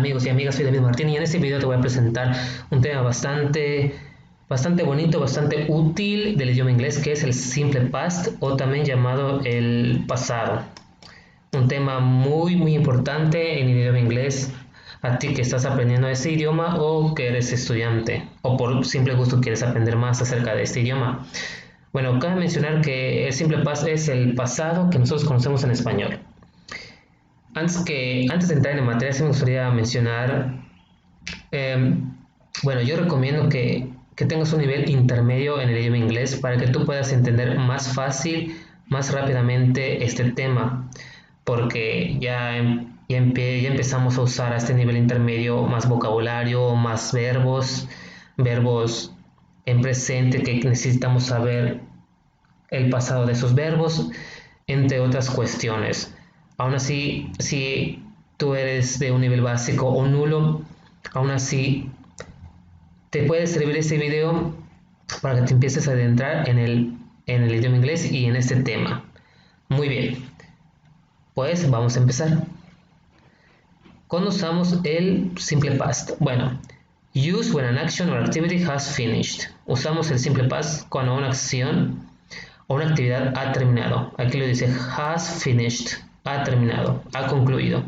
amigos y amigas? Soy David Martín y en este video te voy a presentar un tema bastante bonito, bastante útil del idioma inglés, que es el simple past, o también llamado el pasado. Un tema muy importante en el idioma inglés a ti que estás aprendiendo ese idioma, o que eres estudiante, o por simple gusto quieres aprender más acerca de este idioma. Bueno, cabe mencionar que el simple past es el pasado que nosotros conocemos en español. Antes de entrar en materia, sí me gustaría mencionar, bueno, yo recomiendo que tengas un nivel intermedio en el idioma inglés para que tú puedas entender más fácil, más rápidamente este tema, porque ya empezamos a usar a este nivel intermedio más vocabulario, más verbos en presente, que necesitamos saber el pasado de esos verbos, entre otras cuestiones. Aún así, si tú eres de un nivel básico o nulo, aún así te puede servir este video para que te empieces a adentrar en el idioma inglés y en este tema. Muy bien, pues vamos a empezar. ¿Cuándo usamos el simple past? Bueno, use when an action or activity has finished. Usamos el simple past cuando una acción o una actividad ha terminado. Aquí lo dice has finished. Ha terminado, ha concluido.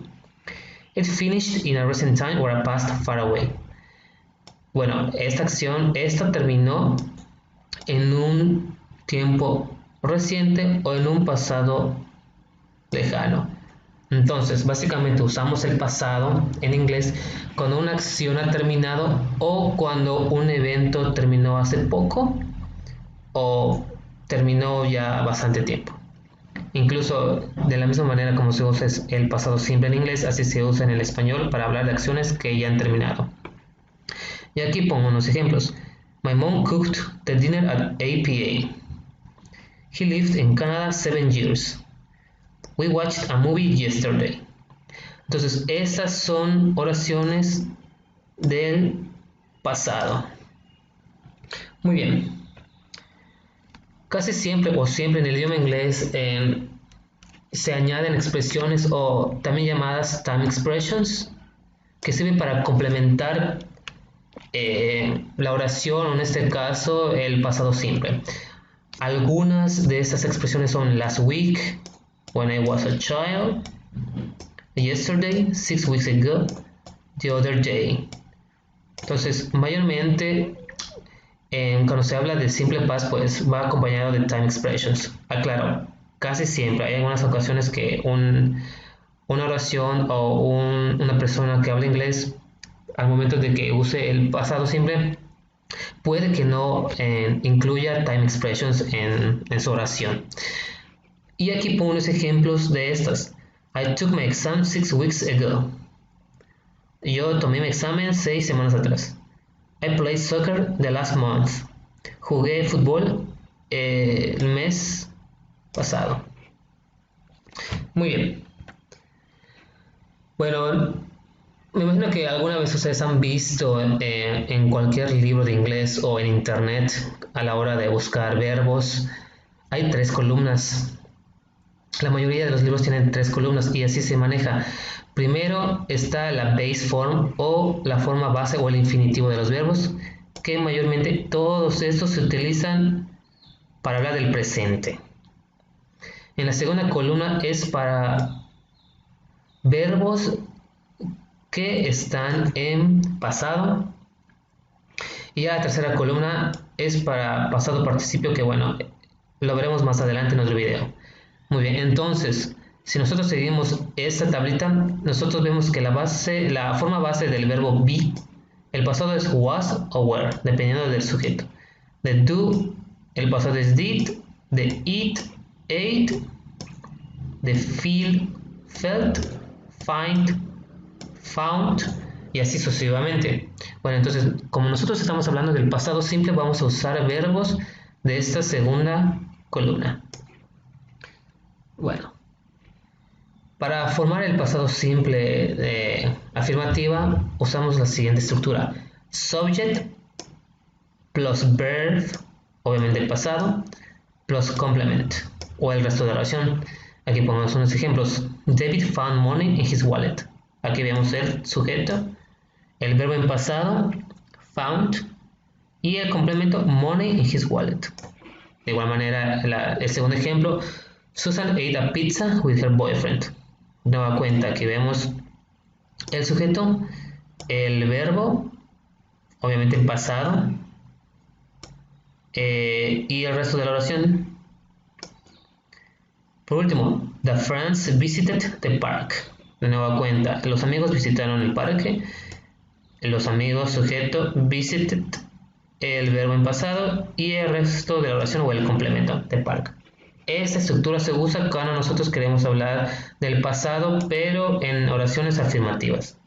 It finished in a recent time or a past far away. Bueno, esta terminó en un tiempo reciente o en un pasado lejano. Entonces, básicamente usamos el pasado en inglés cuando una acción ha terminado, o cuando un evento terminó hace poco o terminó ya bastante tiempo. Incluso de la misma manera como se usa el pasado simple en inglés, así se usa en el español para hablar de acciones que ya han terminado. Y aquí pongo unos ejemplos. My mom cooked the dinner at 8 p.m. He lived in Canada 7 years. We watched a movie yesterday. Entonces, estas son oraciones del pasado. Muy bien. Casi siempre o siempre en el idioma inglés se añaden expresiones, o también llamadas time expressions, que sirven para complementar la oración, o en este caso el pasado simple. Algunas de estas expresiones son last week, when I was a child, yesterday, 6 weeks ago, the other day. Entonces, mayormente cuando se habla de simple past, pues va acompañado de time expressions. Aclaro, casi siempre. Hay algunas ocasiones que una oración o una persona que habla inglés, al momento de que use el pasado simple, puede que no incluya time expressions en su oración. Y aquí pongo unos ejemplos de estas. I took my exam 6 weeks ago. Yo tomé mi examen 6 semanas atrás. I played soccer the last month. Jugué fútbol el mes pasado. Muy bien. Bueno, me imagino que alguna vez ustedes han visto en cualquier libro de inglés o en internet, a la hora de buscar verbos, hay 3 columnas. La mayoría de los libros tienen 3 columnas y así se maneja. Primero está la base form, o la forma base, o el infinitivo de los verbos, que mayormente todos estos se utilizan para hablar del presente. En la segunda columna es para verbos que están en pasado, y la tercera columna es para pasado participio, que bueno, lo veremos más adelante en otro video. Muy bien, entonces, si nosotros seguimos esta tablita, nosotros vemos que la forma base del verbo be, el pasado es was o were, dependiendo del sujeto. De do, el pasado es did. De eat, ate. De feel, felt. Find, found, y así sucesivamente. Bueno, entonces, como nosotros estamos hablando del pasado simple, vamos a usar verbos de esta segunda columna. Bueno, para formar el pasado simple afirmativa, usamos la siguiente estructura: subject plus verb, obviamente el pasado, plus complement, o el resto de la oración. Aquí ponemos unos ejemplos. David found money in his wallet. Aquí vemos el sujeto, el verbo en pasado, found, y el complemento money in his wallet. De igual manera, el segundo ejemplo, Susan ate a pizza with her boyfriend. Nueva cuenta, aquí vemos el sujeto, el verbo, obviamente en pasado, y el resto de la oración. Por último, the friends visited the park. De nueva cuenta, los amigos visitaron el parque. Los amigos, sujeto, visited, el verbo en pasado y el resto de la oración o el complemento, the park. Esta estructura se usa cuando nosotros queremos hablar del pasado, pero en oraciones afirmativas.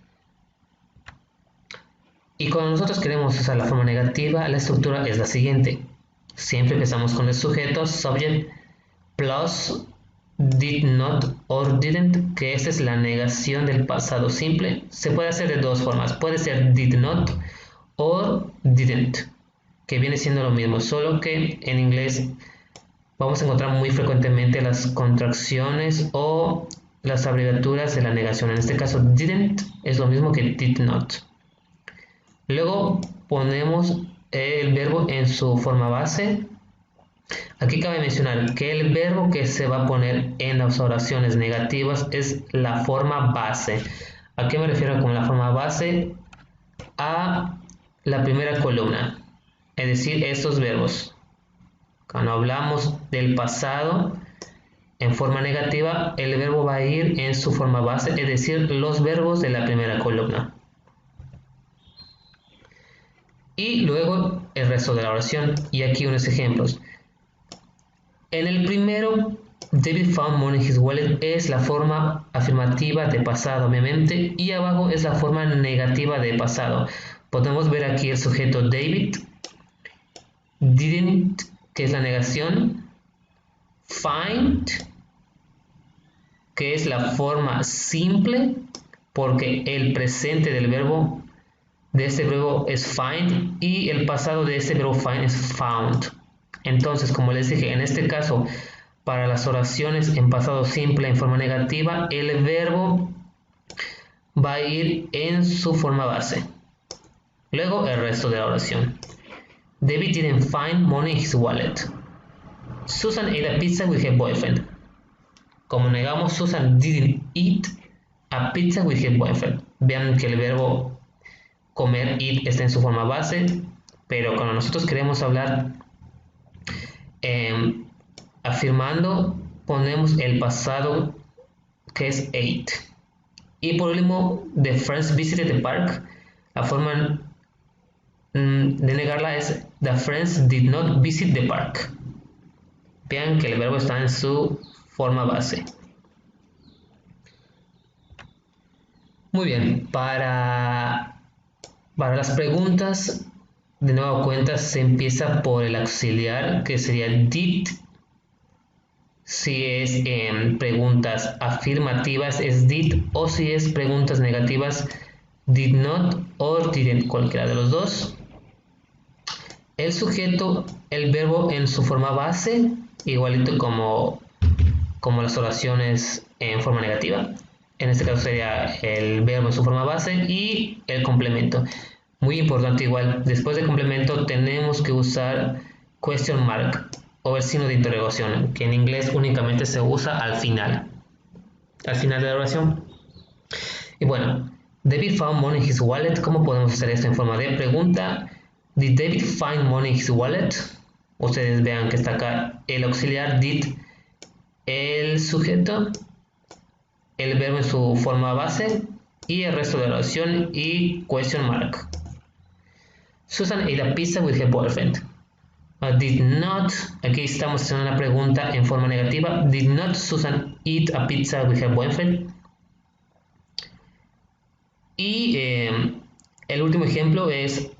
Y cuando nosotros queremos usar la forma negativa, la estructura es la siguiente. Siempre empezamos con el sujeto, subject, plus did not or didn't, que esta es la negación del pasado simple. Se puede hacer de dos formas. Puede ser did not or didn't, que viene siendo lo mismo, solo que en inglés vamos a encontrar muy frecuentemente las contracciones o las abreviaturas de la negación. En este caso, didn't es lo mismo que did not. Luego ponemos el verbo en su forma base. Aquí cabe mencionar que el verbo que se va a poner en las oraciones negativas es la forma base. ¿A qué me refiero con la forma base? A la primera columna, es decir, estos verbos. Cuando hablamos del pasado en forma negativa, el verbo va a ir en su forma base, es decir, los verbos de la primera columna. Y luego el resto de la oración. Y aquí unos ejemplos. En el primero, David found money in his wallet es la forma afirmativa de pasado, obviamente, y abajo es la forma negativa de pasado. Podemos ver aquí el sujeto David, didn't, que es la negación, find, que es la forma simple, porque el presente del verbo, de este verbo es find, y el pasado de este verbo find es found. Entonces, como les dije, en este caso, para las oraciones en pasado simple en forma negativa, el verbo va a ir en su forma base. Luego, el resto de la oración. David didn't find money in his wallet. Susan ate a pizza with her boyfriend. Como negamos, Susan didn't eat a pizza with her boyfriend. Vean que el verbo comer, eat, está en su forma base, pero cuando nosotros queremos hablar afirmando, ponemos el pasado que es ate. Y por último, the friends visited the park. La forma de negarla es the friends did not visit the park. Vean que el verbo está en su forma base. Muy bien, para las preguntas, de nueva cuenta se empieza por el auxiliar, que sería did. Si es preguntas afirmativas es did, o si es preguntas negativas did not o didn't, cualquiera de los dos. El sujeto, el verbo en su forma base, igualito como las oraciones en forma negativa. En este caso sería el verbo en su forma base y el complemento. Muy importante igual, después del complemento tenemos que usar question mark o el signo de interrogación, que en inglés únicamente se usa al final de la oración. Y bueno, David found money in his wallet. ¿Cómo podemos hacer esto en forma de pregunta? Did David find money in his wallet? Ustedes vean que está acá el auxiliar did, el sujeto, el verbo en su forma base y el resto de la oración y question mark. Susan ate a pizza with her boyfriend. Did not, aquí estamos haciendo una pregunta en forma negativa. Did not Susan eat a pizza with her boyfriend? Y el último ejemplo es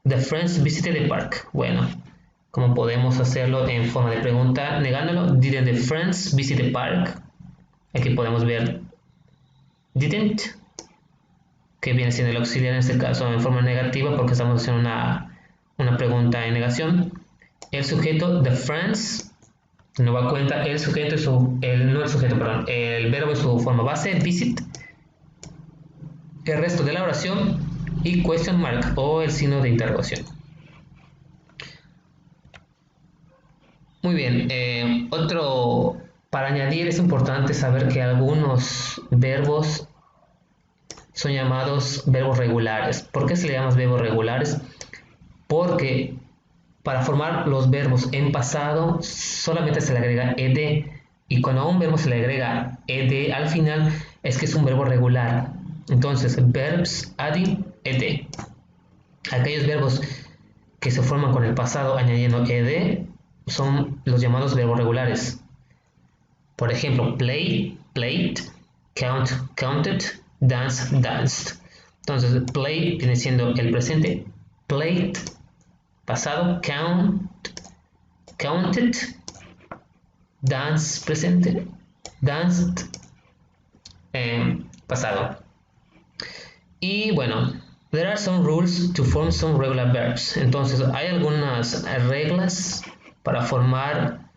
the friends visited the park. Bueno, ¿cómo podemos hacerlo en forma de pregunta negándolo? Didn't the friends visit the park? Aquí podemos ver didn't, que viene siendo el auxiliar en este caso en forma negativa porque estamos haciendo una pregunta en negación. El sujeto, the friends, no va a cuenta el sujeto, el verbo en su forma base, visit. el resto de la oración y question mark o el signo de interrogación. Muy bien, para añadir es importante saber que algunos verbos son llamados verbos regulares. ¿Por qué se le llaman verbos regulares? Porque para formar los verbos en pasado solamente se le agrega ed, y cuando a un verbo se le agrega ed al final es que es un verbo regular. Entonces, verbs adding ed. Aquellos verbos que se forman con el pasado añadiendo ed son los llamados verbos regulares. Por ejemplo, play, played, count, counted, dance, danced. Entonces, play viene siendo el presente, played, pasado, count, counted, dance, presente, danced, pasado. Y bueno, there are some rules to form some regular verbs. Entonces, hay algunas reglas para formar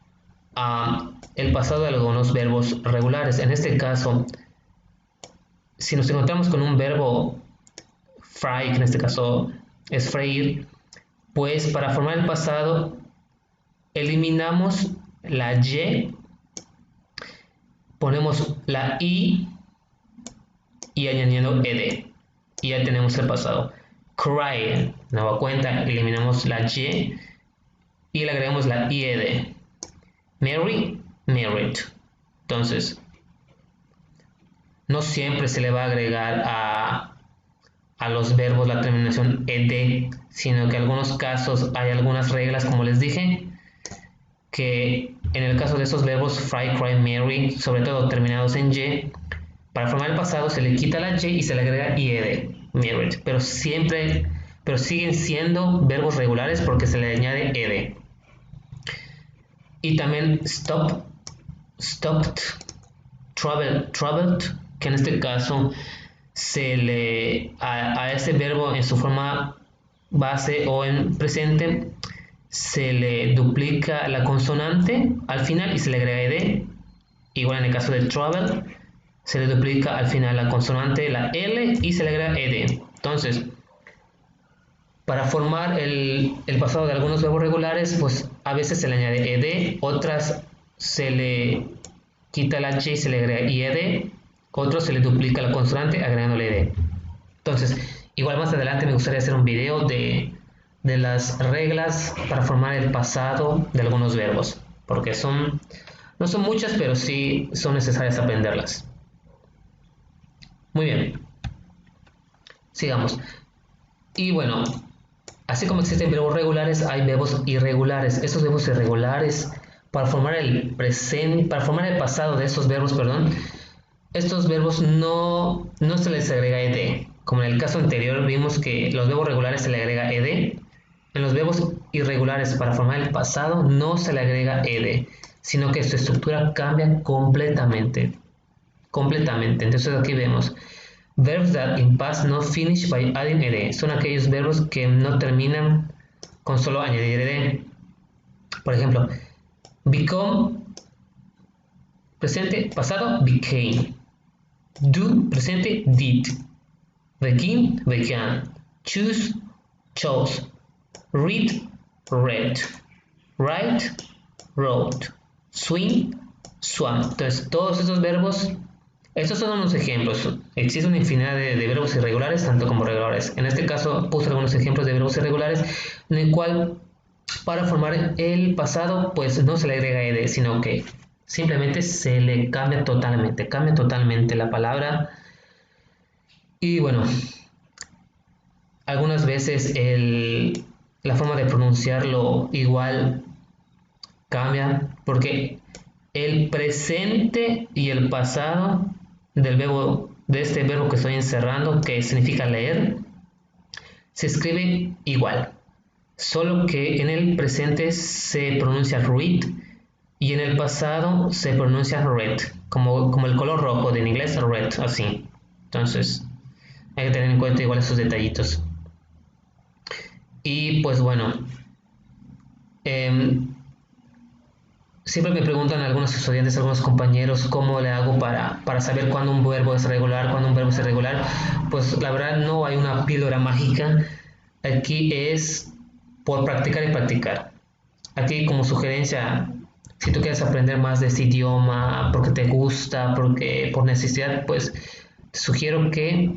el pasado de algunos verbos regulares. En este caso, si nos encontramos con un verbo fry, que en este caso es freír, pues para formar el pasado eliminamos la y, ponemos la y añadiendo ed, y ya tenemos el pasado. Cry, nueva cuenta, eliminamos la y le agregamos la ied. Marry, married. Entonces, no siempre se le va a agregar a los verbos la terminación ed, sino que en algunos casos hay algunas reglas, como les dije, que en el caso de esos verbos fry, cry, marry, sobre todo terminados en y, para formar el pasado se le quita la y y se le agrega ied, married, pero siguen siendo verbos regulares porque se le añade ed. Y también stop, stopped, traveled, que en este caso a ese verbo en su forma base o en presente se le duplica la consonante al final y se le agrega ed. Igual en el caso de travel se le duplica al final la consonante, la L, y se le agrega ed. Entonces, para formar el pasado de algunos verbos regulares, pues a veces se le añade ed, otras se le quita la y y se le agrega ied, otros se le duplica la consonante agregándole ed. Entonces, igual más adelante me gustaría hacer un video de las reglas para formar el pasado de algunos verbos, porque no son muchas, pero sí son necesarias aprenderlas. Muy bien, sigamos. Y bueno, así como existen verbos regulares, hay verbos irregulares. Esos verbos irregulares, para formar el pasado de esos verbos, estos verbos no se les agrega ed. Como en el caso anterior vimos que los verbos regulares se le agrega ed. En los verbos irregulares, para formar el pasado, no se le agrega ed, sino que su estructura cambia completamente. Entonces aquí vemos verbs that in past not finish by adding ed. Son aquellos verbos que no terminan con solo añadir ed. Por ejemplo, become, presente, pasado, became. Do, presente, did. Begin, began. Choose, chose. Read, read. Write, wrote. Swim, swam. Entonces, todos esos verbos, estos son unos ejemplos. Existe una infinidad de verbos irregulares, tanto como regulares. En este caso, puse algunos ejemplos de verbos irregulares, en el cual, para formar el pasado, pues no se le agrega ed, sino que simplemente se le cambia totalmente la palabra. Y bueno, algunas veces la forma de pronunciarlo igual cambia, porque el presente y el pasado de este verbo que estoy encerrando, que significa leer, se escribe igual, solo que en el presente se pronuncia read y en el pasado se pronuncia red, como el color rojo de en inglés, red, así. Entonces, hay que tener en cuenta igual esos detallitos. Y pues bueno, siempre me preguntan algunos estudiantes, algunos compañeros, cómo le hago para saber cuándo un verbo es regular, cuándo un verbo es irregular. Pues la verdad no hay una píldora mágica. Aquí es por practicar y practicar. Aquí como sugerencia, si tú quieres aprender más de este idioma, porque te gusta, porque por necesidad, pues te sugiero que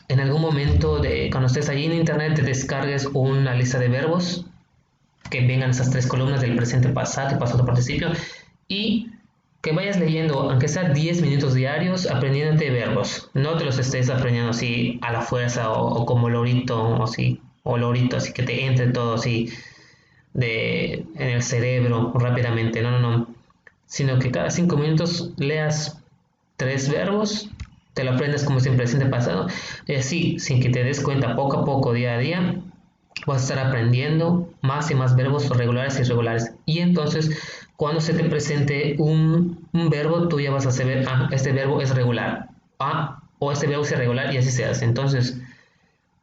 en algún momento de cuando estés allí en internet te descargues una lista de verbos que vengan esas tres columnas del presente pasado, pasado participio, y que vayas leyendo, aunque sea 10 minutos diarios, aprendiéndote verbos. No te los estés aprendiendo así a la fuerza o como lorito, o lorito, así que te entre todo así en el cerebro rápidamente. No, no, no. Sino que cada 5 minutos leas tres verbos, te lo aprendes como si en presente pasado, y así, sin que te des cuenta, poco a poco, día a día, vas a estar aprendiendo más y más verbos regulares y irregulares. Y entonces, cuando se te presente un verbo, tú ya vas a saber, este verbo es regular, o este verbo es irregular, y así se hace. Entonces,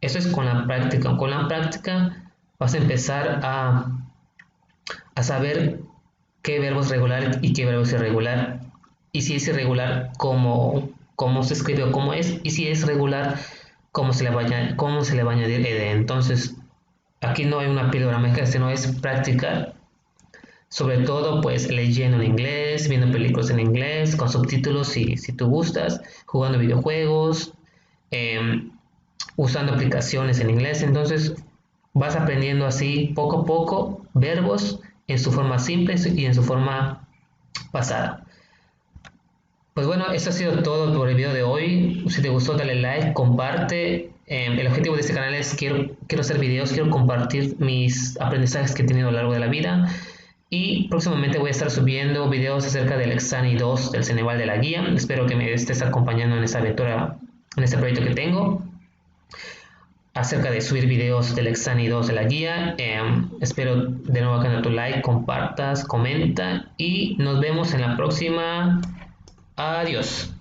eso es con la práctica. Con la práctica vas a empezar a saber qué verbo es regular y qué verbo es irregular. Y si es irregular, cómo se escribe o cómo es. Y si es regular, cómo se le va a añadir ed. Entonces, aquí no hay una píldora mágica, sino es practicar. Sobre todo, pues leyendo en inglés, viendo películas en inglés, con subtítulos si tú gustas, jugando videojuegos, eh, usando aplicaciones en inglés. Entonces, vas aprendiendo así poco a poco verbos en su forma simple y en su forma pasada. Pues bueno, eso ha sido todo por el video de hoy. Si te gustó, dale like, comparte. El objetivo de este canal es quiero hacer videos, quiero compartir mis aprendizajes que he tenido a lo largo de la vida. Y próximamente voy a estar subiendo videos acerca del Exani 2 del Ceneval de la Guía. Espero que me estés acompañando en esta aventura, en este proyecto que tengo acerca de subir videos del Exani 2 de la guía. Espero de nuevo que tu like, compartas, comenta y nos vemos en la próxima. Adiós.